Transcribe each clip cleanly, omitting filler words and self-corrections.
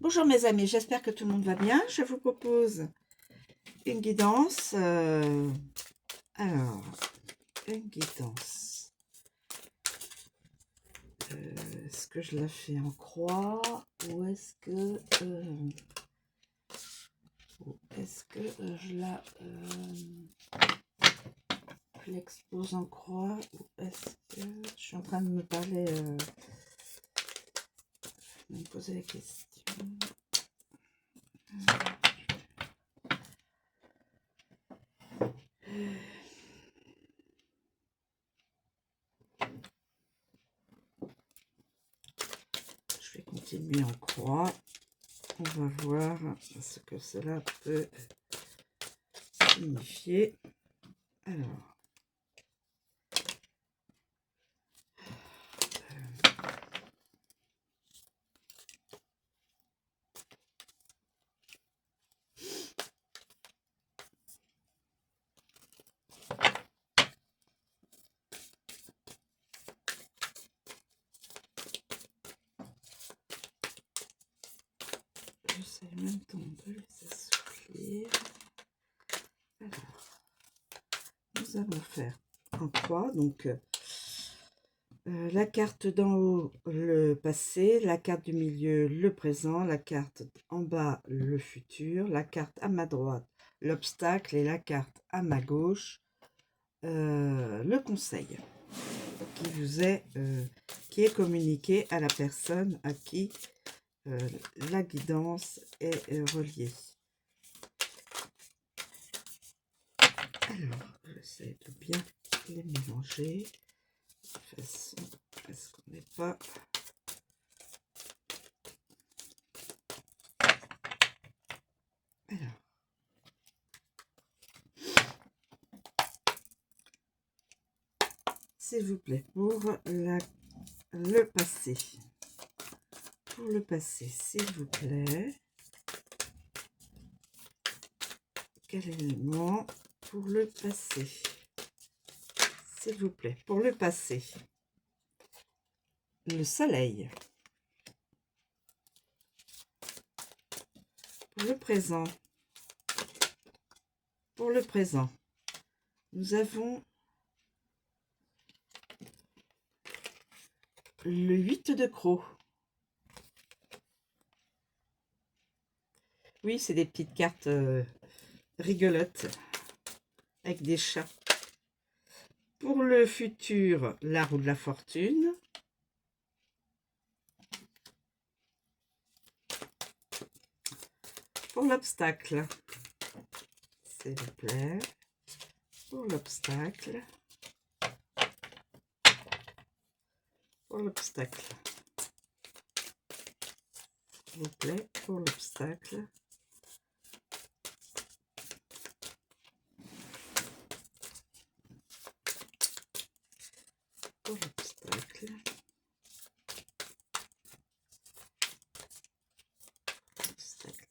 Bonjour mes amis, j'espère que tout le monde va bien. Je vous propose une guidance. Alors, une guidance. Est-ce que je la fais en croix ou est-ce que je l'expose en croix ou est-ce que je suis en train de me parler, de me poser la question. Je vais continuer en croix. On va voir ce que cela peut signifier. Alors, j'essaie en même temps de les assouplir. Alors, nous allons faire en croix, donc la carte d'en haut, le passé, la carte du milieu, le présent, la carte en bas, le futur, la carte à ma droite, l'obstacle, et la carte à ma gauche, le conseil qui vous est, qui est communiqué à la personne à qui la guidance est reliée. Alors, j'essaie de bien les mélanger de façon à ce qu'on n'ait pas... Alors, s'il vous plaît, pour le passé. Pour le passé, s'il vous plaît. Quel élément pour le passé? S'il vous plaît, pour le passé. Le soleil. Pour le présent. Pour le présent, nous avons le 8 de crocs. Oui, c'est des petites cartes rigolotes avec des chats. Pour le futur, la roue de la fortune. Pour l'obstacle, s'il vous plaît. Pour l'obstacle. Pour l'obstacle. S'il vous plaît, pour l'obstacle. Pour l'obstacle.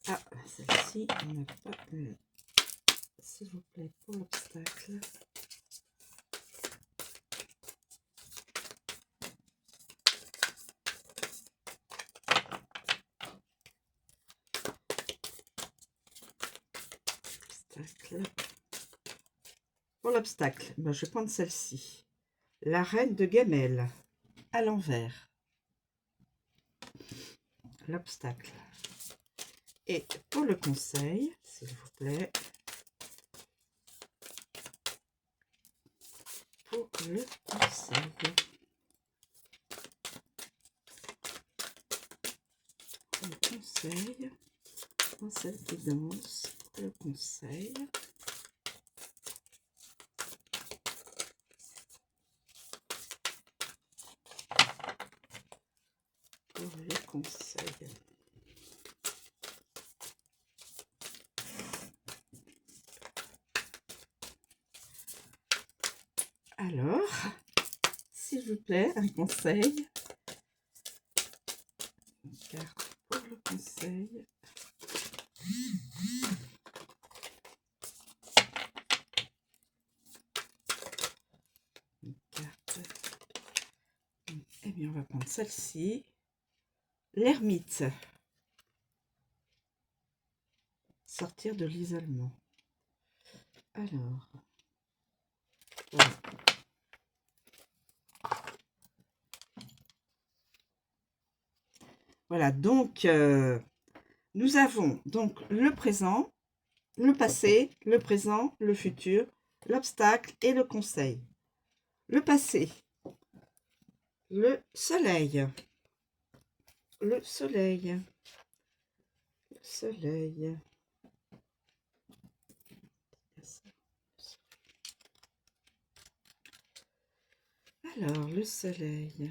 Ah, celle-ci, on n'a pas... S'il vous plaît, pour l'obstacle. Pour l'obstacle, ben, je vais prendre celle-ci. La reine de gamelle, à l'envers. L'obstacle. Et pour le conseil, s'il vous plaît. Pour le conseil. Le conseil. Dans cette guidance, le conseil. Pour le conseil. Alors, s'il vous plaît, un conseil. Une carte pour le conseil. Une carte. Eh bien, on va prendre celle-ci. L'ermite. sortir de l'isolement. Alors, voilà. Voilà, donc nous avons donc le présent, le passé, le présent, le futur, l'obstacle et le conseil. Le passé, le soleil, le soleil, le soleil. Alors, le soleil.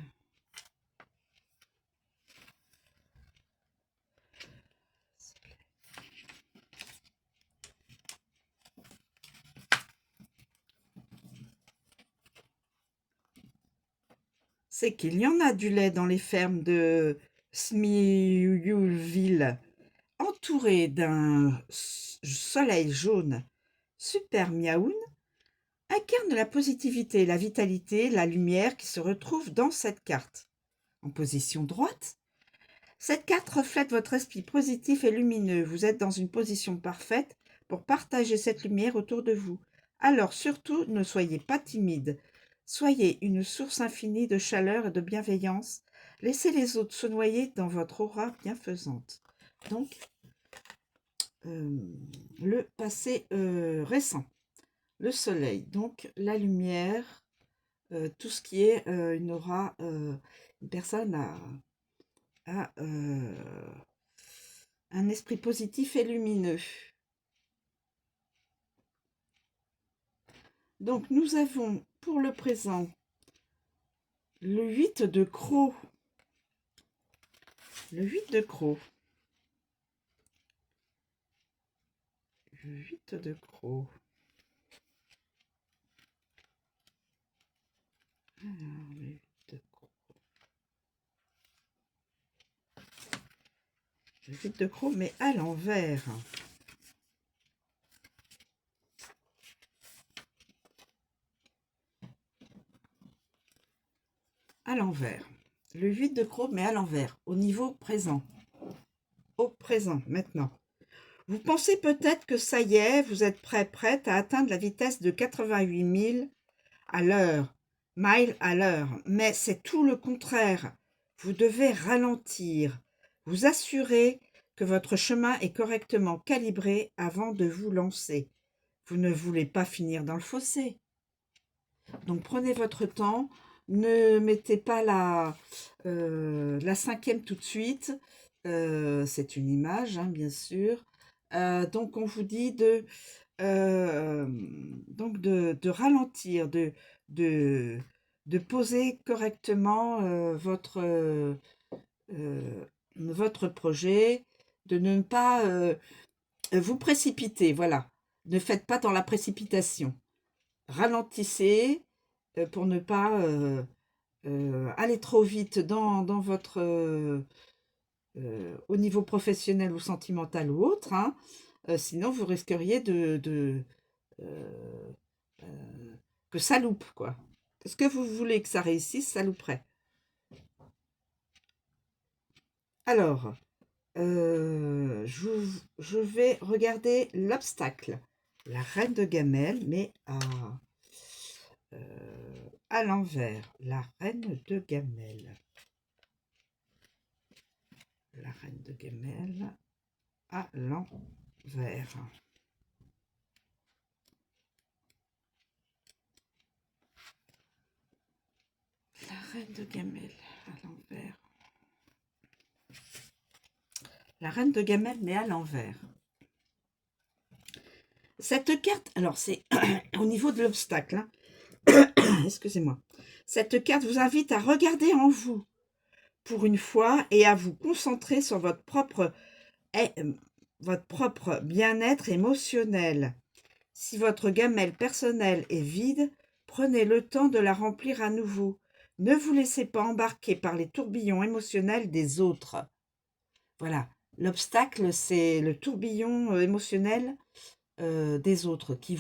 C'est qu'il y en a du lait dans les fermes de Smithville, entouré d'un soleil jaune super miaoun, incarne la positivité, la vitalité, la lumière qui se retrouve dans cette carte. En position droite, cette carte reflète votre esprit positif et lumineux. Vous êtes dans une position parfaite pour partager cette lumière autour de vous. Alors surtout, ne soyez pas timide. Soyez une source infinie de chaleur et de bienveillance. Laissez les autres se noyer dans votre aura bienfaisante. Donc, le passé récent, le soleil, donc la lumière, tout ce qui est une aura, une personne a un esprit positif et lumineux. Donc, nous avons pour le présent le 8 de croc. Le 8 de croc. Le 8 de croc. Alors, le 8 de croc. Le 8 de croc, mais à l'envers. À l'envers. Le 8 de croc, mais à l'envers, au niveau présent. Au présent, maintenant. Vous pensez peut-être que ça y est, vous êtes prête à atteindre la vitesse de 88 000 à l'heure, miles à l'heure, mais c'est tout le contraire. Vous devez ralentir, vous assurer que votre chemin est correctement calibré avant de vous lancer. Vous ne voulez pas finir dans le fossé. Donc prenez votre temps, ne mettez pas la 5e tout de suite. C'est une image, hein, bien sûr. Donc on vous dit de ralentir, de poser correctement votre projet, de ne pas vous précipiter, voilà. Ne faites pas dans la précipitation. Ralentissez pour ne pas aller trop vite dans votre au niveau professionnel ou sentimental ou autre, hein. Sinon vous risqueriez que ça loupe, quoi. Est-ce que vous voulez que ça réussisse, ça louperait. Alors, je vais regarder l'obstacle. La reine de gamelle, mais à l'envers. La reine de gamelle. La reine de gamelle à l'envers. La reine de gamelle à l'envers. La reine de gamelle, mais à l'envers. Cette carte, alors c'est au niveau de l'obstacle, hein. Excusez-moi. Cette carte vous invite à regarder en vous pour une fois et à vous concentrer sur votre propre bien-être émotionnel. Si votre gamelle personnelle est vide, prenez le temps de la remplir à nouveau. Ne vous laissez pas embarquer par les tourbillons émotionnels des autres. Voilà, l'obstacle, c'est le tourbillon émotionnel des autres qui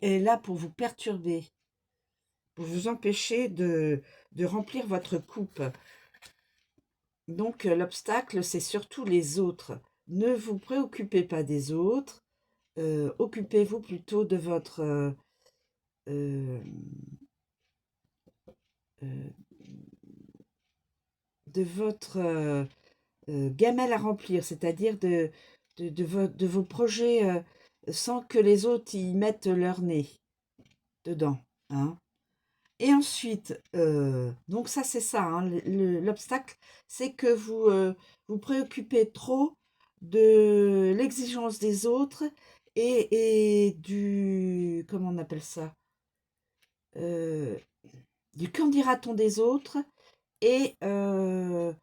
est là pour vous perturber, pour vous empêcher de remplir votre coupe. Donc, l'obstacle, c'est surtout les autres. ne vous préoccupez pas des autres, occupez-vous plutôt de votre euh, euh, gamelle à remplir, c'est-à-dire de vos projets sans que les autres y mettent leur nez dedans, hein. Et ensuite, donc ça c'est ça, hein, l'obstacle, c'est que vous vous préoccupez trop de l'exigence des autres et du, comment on appelle ça, euh, du qu'en dira-t-on des autres et de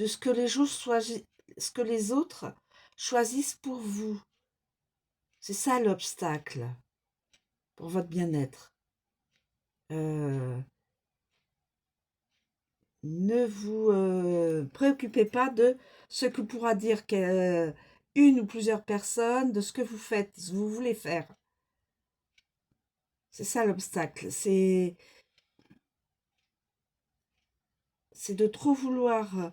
ce que les autres choisissent pour vous. C'est ça l'obstacle pour votre bien-être. Euh, Ne vous préoccupez pas de ce que pourra dire une ou plusieurs personnes, de ce que vous faites, ce que vous voulez faire. C'est ça l'obstacle. C'est de trop vouloir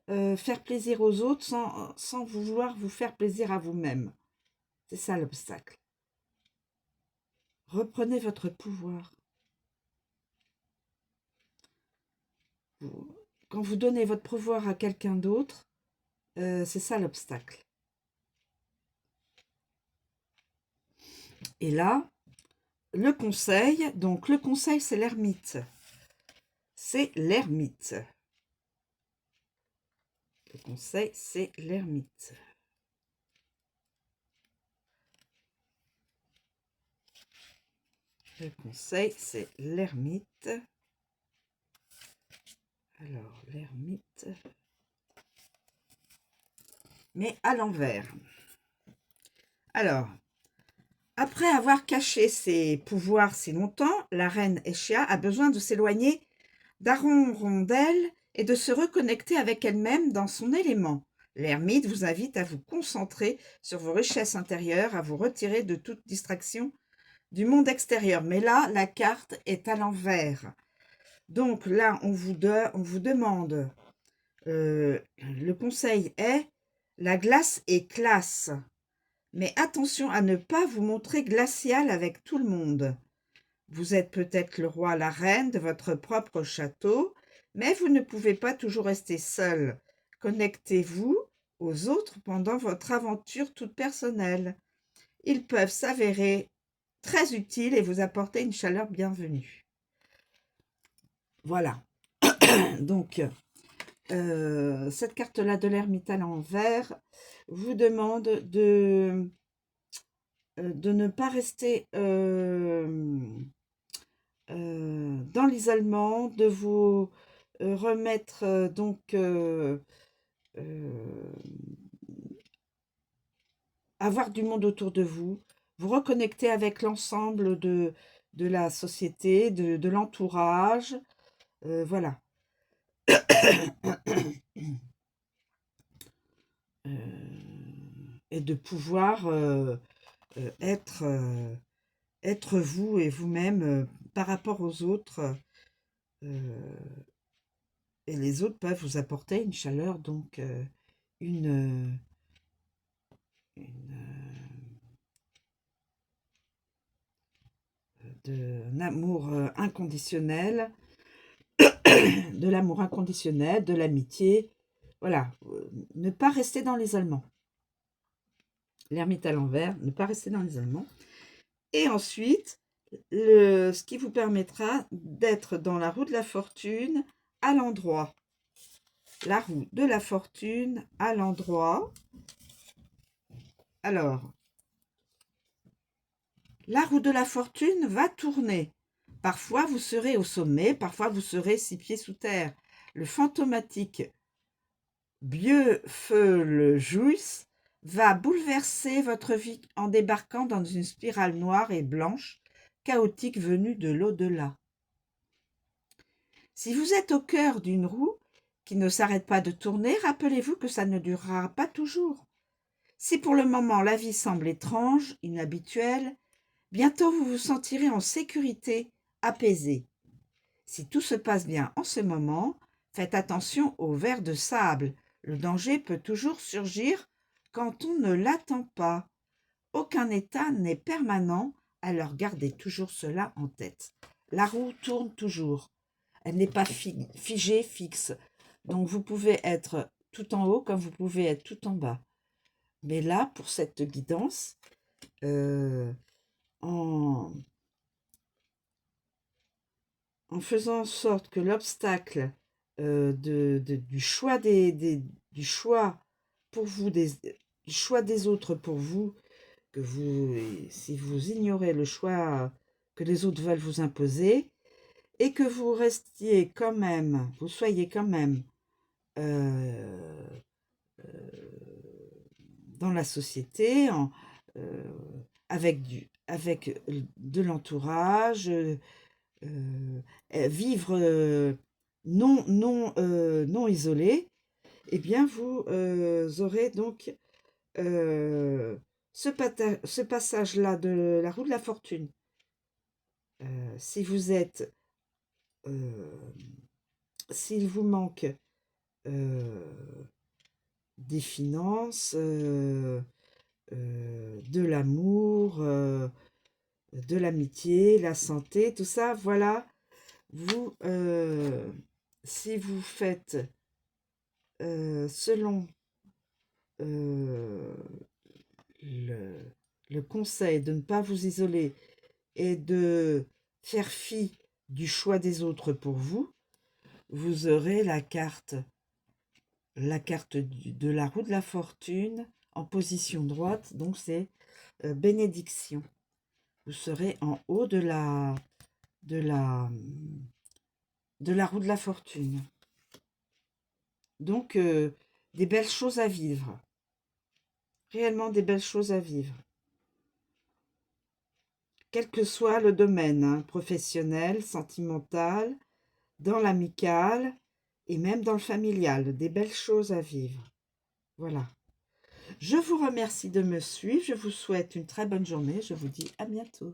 faire plaisir aux autres sans vouloir vous faire plaisir à vous-même. C'est ça l'obstacle. Reprenez votre pouvoir. Quand vous donnez votre pouvoir à quelqu'un d'autre, c'est ça l'obstacle. Et là, le conseil, donc le conseil, c'est l'ermite. C'est l'ermite. Le conseil, c'est l'ermite. Le conseil, c'est l'ermite. Alors, l'ermite. Mais à l'envers. Alors, après avoir caché ses pouvoirs si longtemps, la reine Échia a besoin de s'éloigner d'Aron Rondelle et de se reconnecter avec elle-même dans son élément. L'ermite vous invite à vous concentrer sur vos richesses intérieures, à vous retirer de toute distraction du monde extérieur. Mais là, la carte est à l'envers. Donc là, on vous demande, le conseil est, la glace est classe. Mais attention à ne pas vous montrer glacial avec tout le monde. Vous êtes peut-être le roi, la reine de votre propre château, mais vous ne pouvez pas toujours rester seul. Connectez-vous aux autres pendant votre aventure toute personnelle. Ils peuvent s'avérer très utiles et vous apporter une chaleur bienvenue. Voilà. Donc, cette carte-là de l'ermite à l'envers vous demande de ne pas rester dans l'isolement, de vous remettre avoir du monde autour de vous, vous reconnecter avec l'ensemble de la société, de l'entourage, voilà. Et de pouvoir être vous et vous-même par rapport aux autres. Et les autres peuvent vous apporter une chaleur, donc une d'un amour inconditionnel, de l'amour inconditionnel, de l'amitié. Voilà, ne pas rester dans l'isolement. L'ermite à l'envers, ne pas rester dans l'isolement. Et ensuite, ce qui vous permettra d'être dans la roue de la fortune à l'endroit. La roue de la fortune à l'endroit. Alors, la roue de la fortune va tourner. Parfois, vous serez au sommet, parfois, vous serez 6 pieds sous terre. Le fantomatique Vieux-Feu-le-Jouisse va bouleverser votre vie en débarquant dans une spirale noire et blanche, chaotique venue de l'au-delà. Si vous êtes au cœur d'une roue qui ne s'arrête pas de tourner, rappelez-vous que ça ne durera pas toujours. Si pour le moment la vie semble étrange, inhabituelle, bientôt vous vous sentirez en sécurité, apaisé. Si tout se passe bien en ce moment, faites attention aux vers de sable. Le danger peut toujours surgir quand on ne l'attend pas. Aucun état n'est permanent, alors gardez toujours cela en tête. La roue tourne toujours. Elle n'est pas figée, fixe. Donc vous pouvez être tout en haut comme vous pouvez être tout en bas. Mais là, pour cette guidance, en faisant en sorte que l'obstacle du choix du choix pour vous, du choix des autres pour vous, si vous ignorez le choix que les autres veulent vous imposer, et que vous restiez quand même, vous soyez quand même dans la société, avec de l'entourage, vivre non isolé, eh bien vous aurez donc ce passage-là de la roue de la fortune. Si vous êtes, s'il vous manque des finances, de l'amour, de l'amitié, la santé, tout ça, voilà, vous, si vous faites selon le conseil de ne pas vous isoler et de faire fi du choix des autres pour vous, vous aurez la carte de la roue de la fortune en position droite, donc c'est bénédiction. Vous serez en haut de la roue de la fortune. Donc, des belles choses à vivre. Réellement des belles choses à vivre. Quel que soit le domaine, hein, professionnel, sentimental, dans l'amical et même dans le familial. Des belles choses à vivre. Voilà. Je vous remercie de me suivre. Je vous souhaite une très bonne journée. Je vous dis à bientôt.